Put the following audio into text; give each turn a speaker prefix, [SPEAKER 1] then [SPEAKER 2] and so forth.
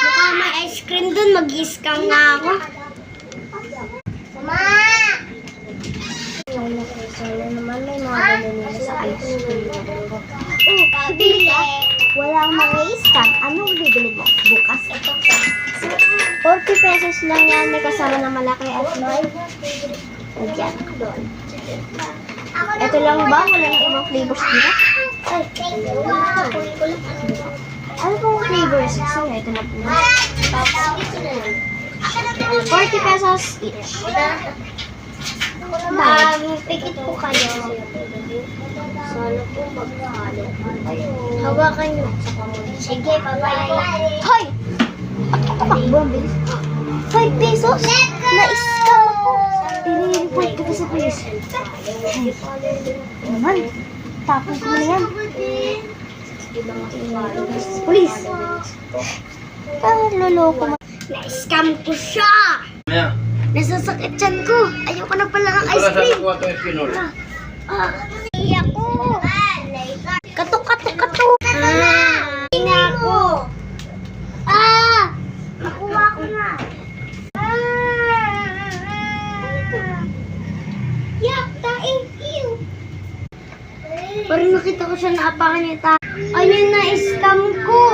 [SPEAKER 1] Mukha may ice cream dun, mag-i-scam na ako. Ma! Sana naman may mga ganun sa ice cream. Oh, bibili ka? Wala akong mga-i-scam. Anong bibili mo? Bukas? Ito ka. 40 pesos lang yan. May kasama na malaki at may. Ayan. Ito lang ba? Wala nang ibang flavors dito? Ay, ano pong flavors? So, ito na po. 40 pesos each. Pikit po kayo. Sana po magkahalo. Hawakan nyo. Sige, bye-bye. Hoy! Takbo, ang bilis. 5 pesos? Na-scam ako. I-report ko sa police. Naman. Tapos mo na yan. Police. Loloko mo. Na-scam ko siya. Nasasakit tiyan ko. Ayoko na pala ng ice cream. Iyak ko. Katok. Ina ko. Nakuha ko na. Yak, thank you. Parang nakita ko siya naapakan niya. Ayun na, scam ko.